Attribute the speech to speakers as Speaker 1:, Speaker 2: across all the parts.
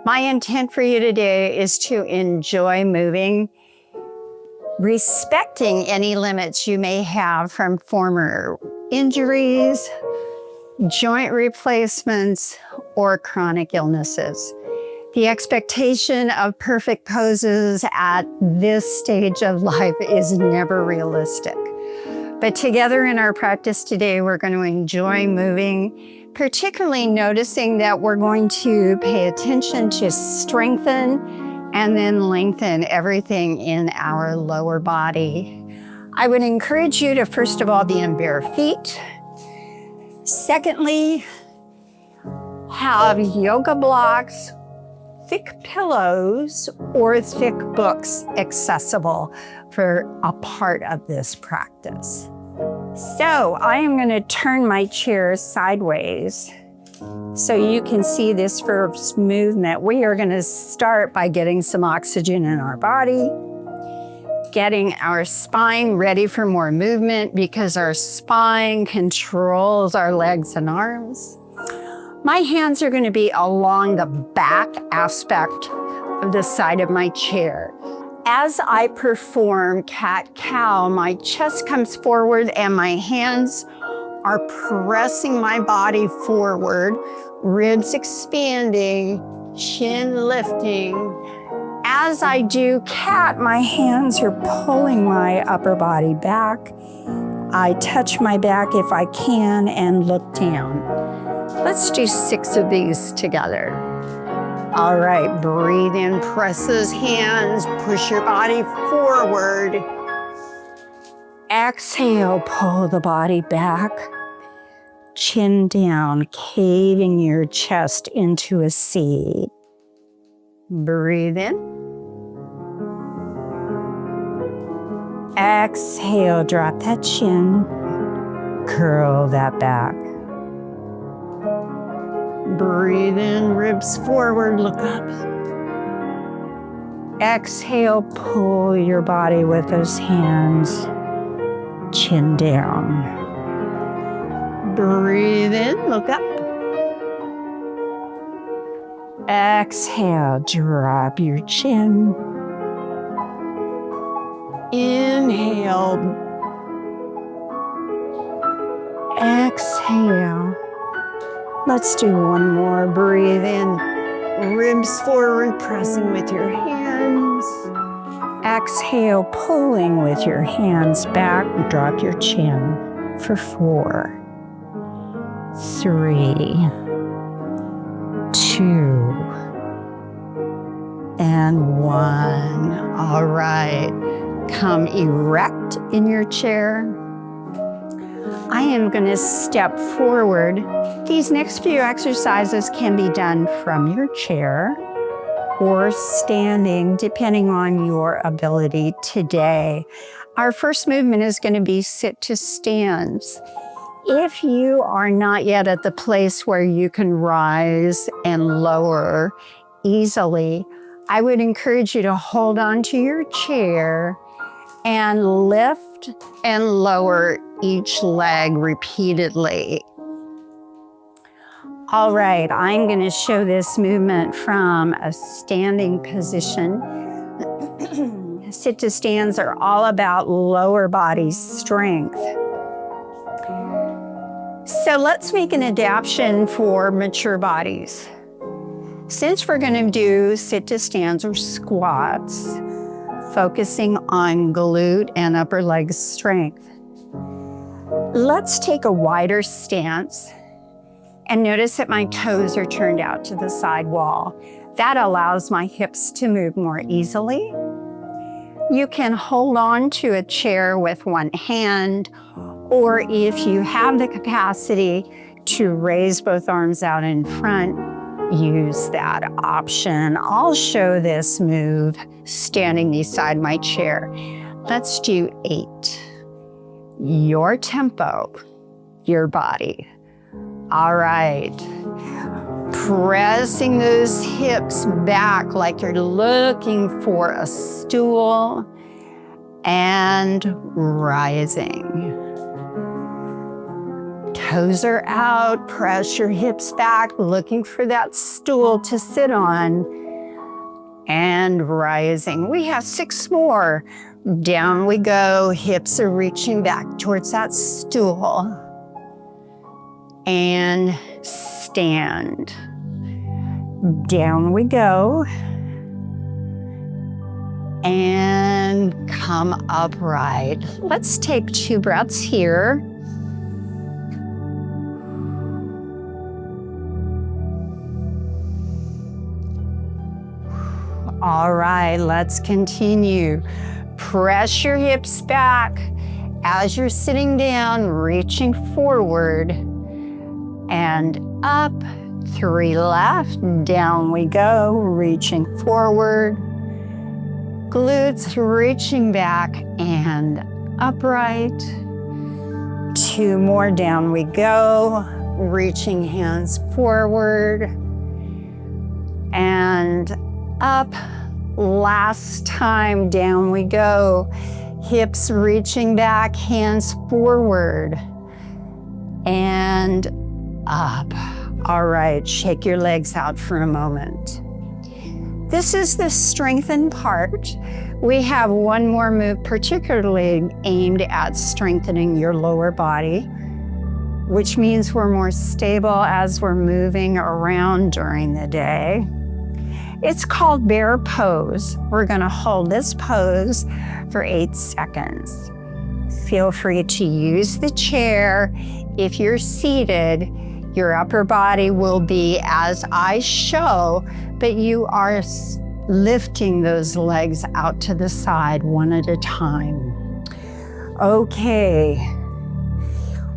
Speaker 1: My intent for you today is to enjoy moving, respecting any limits you may have from former injuries, joint replacements, or chronic illnesses. The expectation of perfect poses at this stage of life is never realistic. But together in our practice today, we're going to enjoy moving, particularly noticing that we're going to pay attention to strengthen and then lengthen everything in our lower body. I would encourage you to, first of all, be in bare feet. Secondly, have yoga blocks, thick pillows, or thick books accessible for a part of this practice. So I am going to turn my chair sideways so you can see this first movement. We are going to start by getting some oxygen in our body, getting our spine ready for more movement because our spine controls our legs and arms. My hands are going to be along the back aspect of the side of my chair. As I perform cat-cow, my chest comes forward and my hands are pressing my body forward, ribs expanding, chin lifting. As I do cat, my hands are pulling my upper body back. I touch my back if I can and look down. Let's do 6 of these together. All right, breathe in, press those hands, push your body forward. Exhale, pull the body back. Chin down, caving your chest into a C. Breathe in. Exhale, drop that chin. Curl that back. Breathe in, ribs forward, look up. Exhale, pull your body with those hands. Chin down. Breathe in, look up. Exhale, drop your chin. Inhale. Exhale. Let's do one more. Breathe in, ribs forward, pressing with your hands. Exhale, pulling with your hands back. Drop your chin for 4, 3, 2, and 1. All right, come erect in your chair. I am going to step forward. These next few exercises can be done from your chair or standing, depending on your ability today. Our first movement is going to be sit to stands. If you are not yet at the place where you can rise and lower easily, I would encourage you to hold on to your chair and lift and lower each leg repeatedly. All right, I'm going to show this movement from a standing position. Sit to stands are all about lower body strength. So let's make an adaptation for mature bodies. Since we're going to do sit to stands or squats, focusing on glute and upper leg strength, let's take a wider stance and notice that my toes are turned out to the side wall. That allows my hips to move more easily. You can hold on to a chair with one hand, or if you have the capacity to raise both arms out in front, use that option. I'll show this move standing beside my chair. Let's do 8. Your tempo, your body. All right. Pressing those hips back like you're looking for a stool and rising. Toes are out, press your hips back, looking for that stool to sit on. And rising. We have 6 more. Down we go, hips are reaching back towards that stool. And stand. Down we go. And come upright. Let's take 2 breaths here. All right, let's continue. Press your hips back as you're sitting down, reaching forward and up. 3 left, down we go, reaching forward. Glutes reaching back and upright. 2 more, down we go, reaching hands forward and up. Last time, down we go. Hips reaching back, hands forward and up. All right, shake your legs out for a moment. This is the strengthen part. We have one more move particularly aimed at strengthening your lower body, which means we're more stable as we're moving around during the day. It's called bear pose. We're gonna hold this pose for 8 seconds. Feel free to use the chair. If you're seated, your upper body will be as I show, but you are lifting those legs out to the side one at a time. Okay,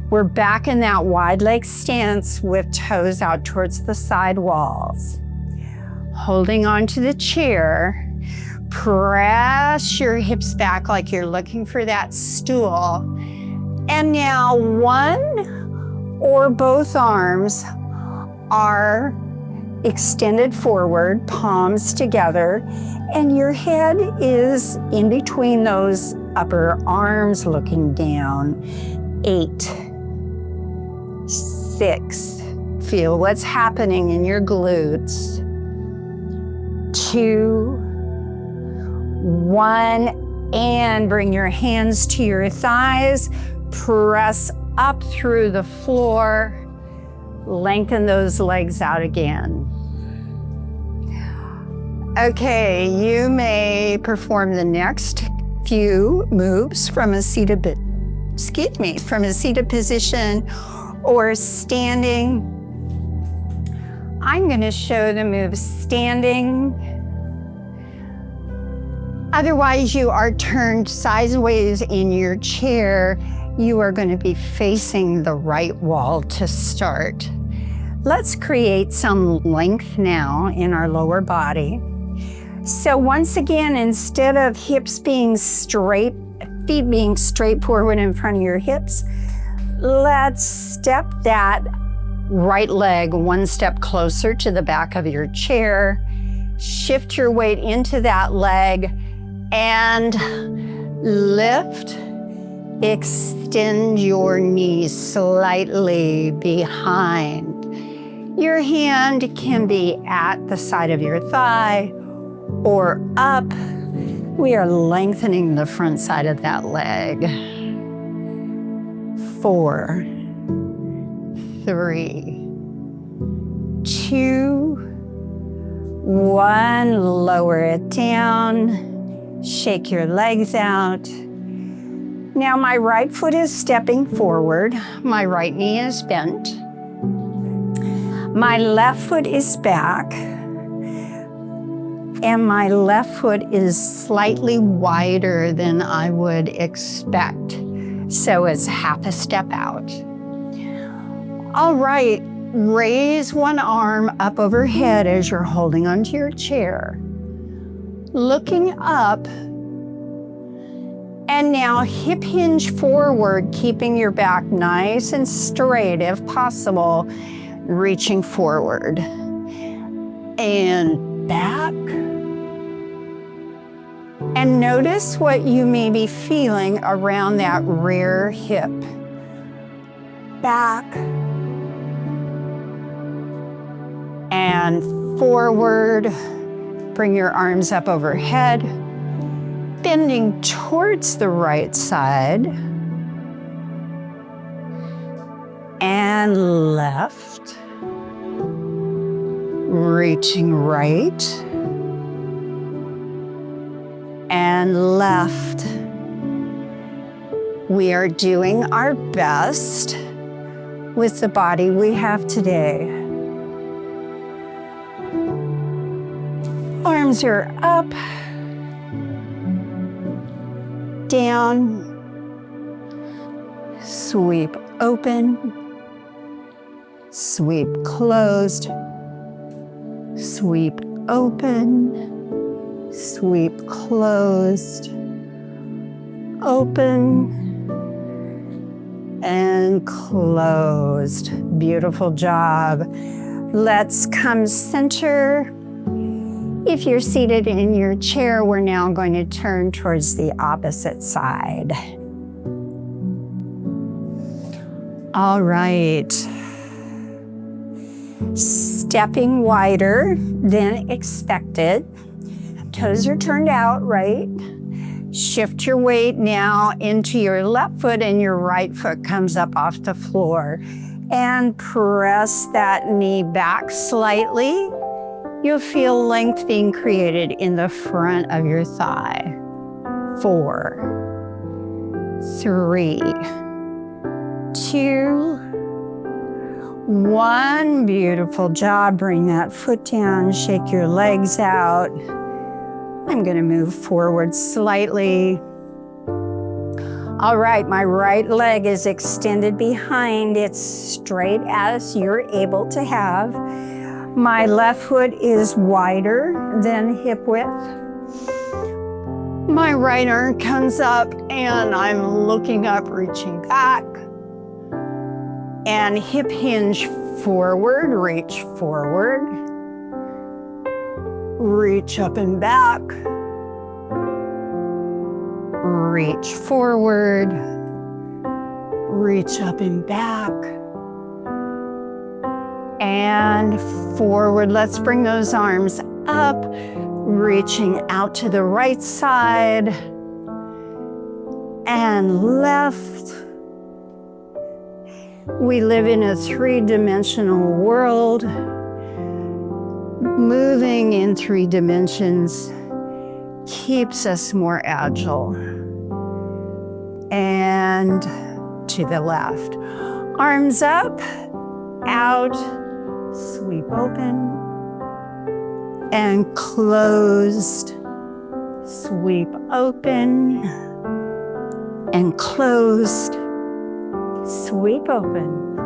Speaker 1: we're back in that wide leg stance with toes out towards the side walls. Holding onto the chair, press your hips back like you're looking for that stool. And now one or both arms are extended forward, palms together, and your head is in between those upper arms looking down. 8, 6, feel what's happening in your glutes. 2, 1, and bring your hands to your thighs, press up through the floor, lengthen those legs out again. Okay, you may perform the next few moves from a seated position or standing. I'm going to show the move standing. Otherwise, you are turned sideways in your chair. You are going to be facing the right wall to start. Let's create some length now in our lower body. So once again, instead of hips being straight, feet being straight forward in front of your hips, let's step that right leg 1 step closer to the back of your chair. Shift your weight into that leg and lift. Extend your knees slightly behind. Your hand can be at the side of your thigh or up. We are lengthening the front side of that leg. 4, 3, 2, 1. Lower it down. Shake your legs out. Now my right foot is stepping forward. My right knee is bent. My left foot is back. And my left foot is slightly wider than I would expect. So it's half a step out. All right, raise one arm up overhead as you're holding onto your chair. Looking up, and now hip hinge forward, keeping your back nice and straight if possible, reaching forward. And back. And notice what you may be feeling around that rear hip. back and forward. Bring your arms up overhead, bending towards the right side and left, reaching right and left. We are doing our best with the body we have today. Arms are up, down, sweep open, sweep closed, sweep open, sweep closed, open, and closed. Beautiful job. Let's come center. If you're seated in your chair, we're now going to turn towards the opposite side. All right. Stepping wider than expected. Toes are turned out, right? Shift your weight now into your left foot and your right foot comes up off the floor. And press that knee back slightly. You'll feel length being created in the front of your thigh. 4, 3, 2, 1. Beautiful job. Bring that foot down, shake your legs out. I'm going to move forward slightly. All right, my right leg is extended behind. It's straight as you're able to have. My left foot is wider than hip width. My right arm comes up and I'm looking up, reaching back. And hip hinge forward, reach forward. Reach up and back. Reach forward. Reach up and back. And forward. Let's bring those arms up, reaching out to the right side and left. We live in a three-dimensional world. Moving in 3 dimensions keeps us more agile. And to the left. Arms up, out, sweep open, and closed. Sweep open, and closed. Sweep open,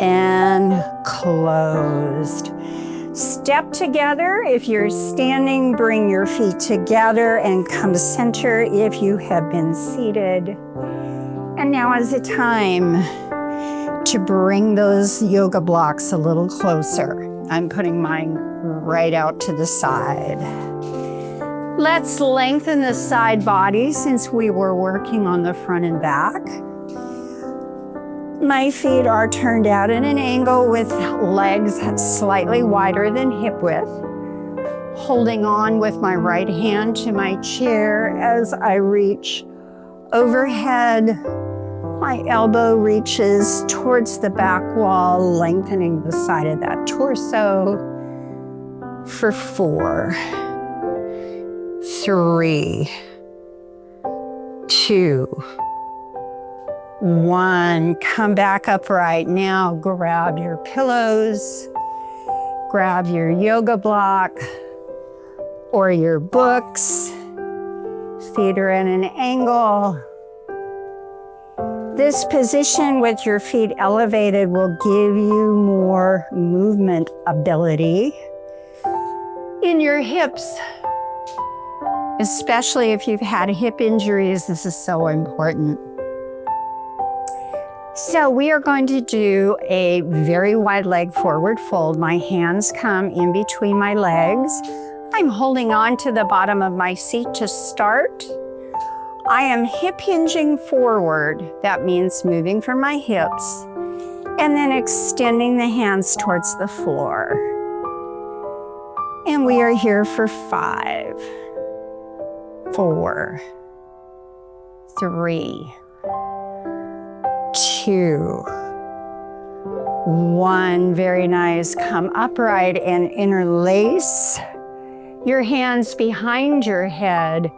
Speaker 1: and closed. Step together. If you're standing, bring your feet together and come center if you have been seated. And now is the time to bring those yoga blocks a little closer. I'm putting mine right out to the side. Let's lengthen the side body since we were working on the front and back. My feet are turned out at an angle with legs slightly wider than hip width. Holding on with my right hand to my chair as I reach overhead. My elbow reaches towards the back wall, lengthening the side of that torso for 4, 3, 2, 1. Come back upright. Now grab your pillows, grab your yoga block or your books. Feet are at an angle. This position with your feet elevated will give you more movement ability in your hips, especially if you've had hip injuries. This is so important. So we are going to do a very wide leg forward fold. My hands come in between my legs. I'm holding on to the bottom of my seat to start. I am hip hinging forward. That means moving from my hips and then extending the hands towards the floor. And we are here for 5, 4, 3, 2, 1. Very nice. Come upright and interlace your hands behind your head.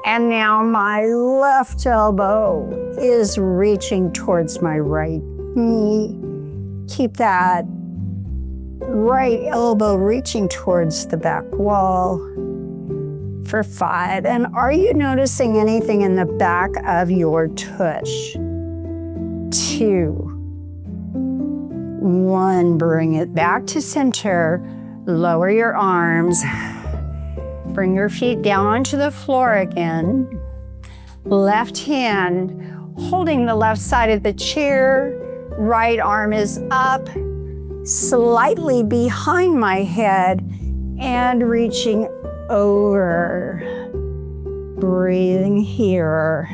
Speaker 1: And now my left elbow is reaching towards my right knee. Keep that right elbow reaching towards the back wall for 5. And are you noticing anything in the back of your tush? 2, 1. Bring it back to center. Lower your arms. Bring your feet down onto the floor again. Left hand holding the left side of the chair. Right arm is up, slightly behind my head and reaching over. Breathing here.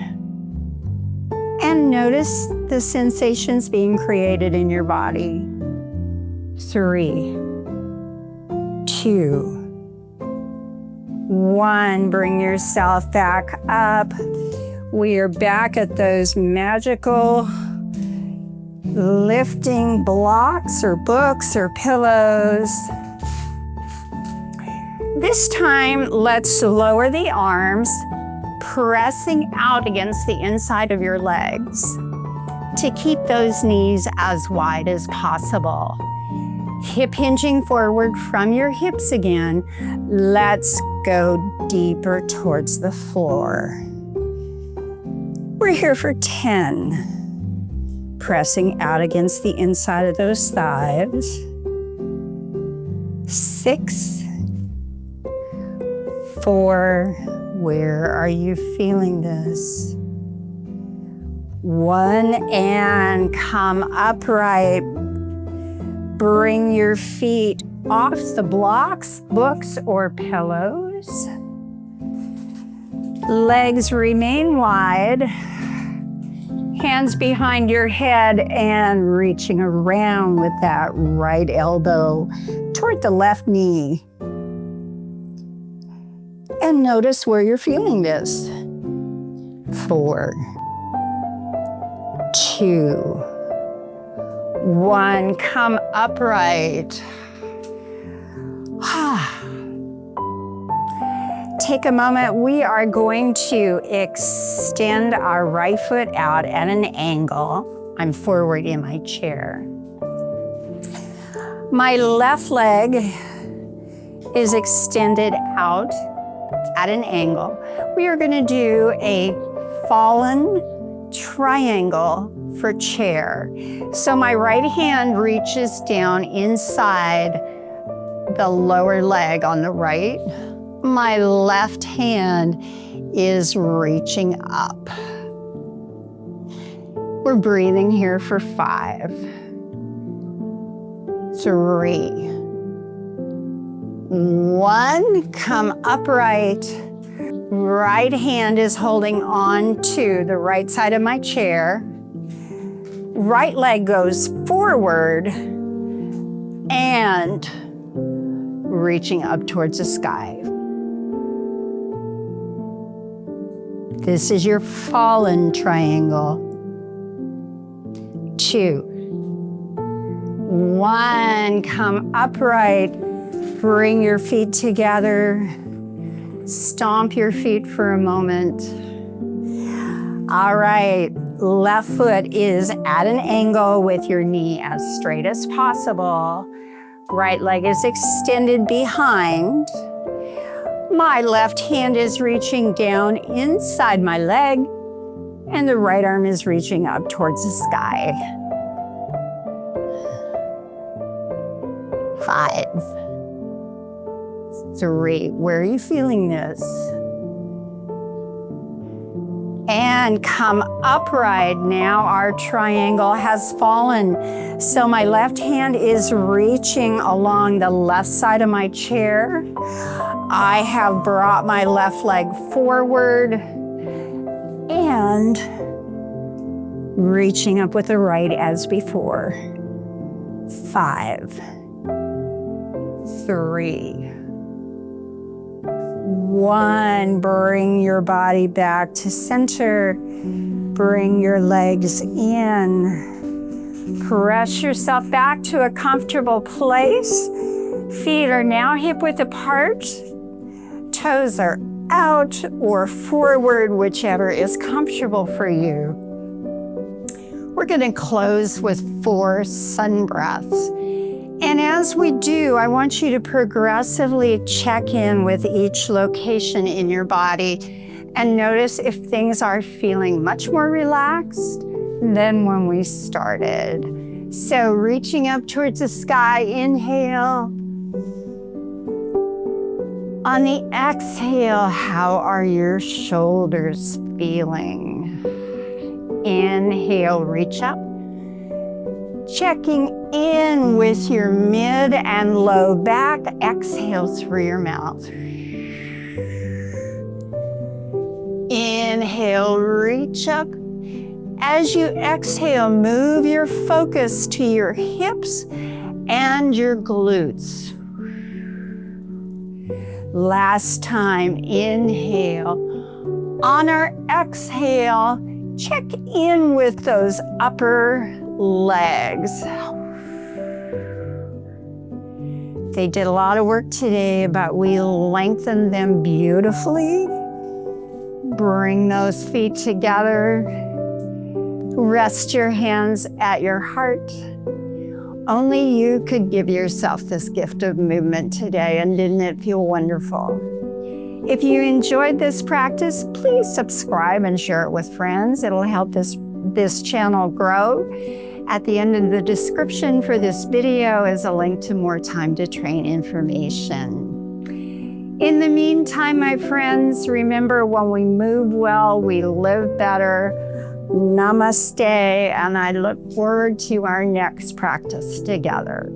Speaker 1: And notice the sensations being created in your body. 3, 2, 1. Bring yourself back up. We are back at those magical lifting blocks or books or pillows. This time, let's lower the arms, pressing out against the inside of your legs to keep those knees as wide as possible. Hip hinging forward from your hips again. Let's go deeper towards the floor. We're here for 10. Pressing out against the inside of those thighs. 6, 4, where are you feeling this? 1, and come upright. Bring your feet off the blocks, books, or pillows. Legs remain wide. Hands behind your head and reaching around with that right elbow toward the left knee. And notice where you're feeling this. 4, 2, 1. Come upright. Take a moment. We are going to extend our right foot out at an angle. I'm forward in my chair. My left leg is extended out at an angle. We are going to do a fallen triangle for chair. So my right hand reaches down inside the lower leg on the right. My left hand is reaching up. We're breathing here for 5, 3, 1. Come upright. Right hand is holding on to the right side of my chair. Right leg goes forward and reaching up towards the sky. This is your fallen triangle. 2, 1. Come upright. Bring your feet together. Stomp your feet for a moment. All right. Left foot is at an angle with your knee as straight as possible. Right leg is extended behind. My left hand is reaching down inside my leg, and the right arm is reaching up towards the sky. 5, 3, where are you feeling this? And come upright. Now our triangle has fallen. So my left hand is reaching along the left side of my chair. I have brought my left leg forward. And reaching up with the right as before. 5, 3, 1. Bring your body back to center. Bring your legs in. Press yourself back to a comfortable place. Feet are now hip-width apart. Toes are out or forward, whichever is comfortable for you. We're going to close with 4 sun breaths. And as we do, I want you to progressively check in with each location in your body and notice if things are feeling much more relaxed than when we started. So reaching up towards the sky, inhale. On the exhale, how are your shoulders feeling? Inhale, reach up. Checking in with your mid and low back. Exhale through your mouth. Inhale, reach up. As you exhale, move your focus to your hips and your glutes. Last time, inhale. On our exhale, check in with those upper legs. They did a lot of work today, but we lengthened them beautifully. Bring those feet together. Rest your hands at your heart. Only you could give yourself this gift of movement today, and didn't it feel wonderful? If you enjoyed this practice, please subscribe and share it with friends. It'll help this channel grow. At the end of the description for this video is a link to more time to train information. In the meantime, my friends, remember, when we move well, we live better. Namaste, and I look forward to our next practice together.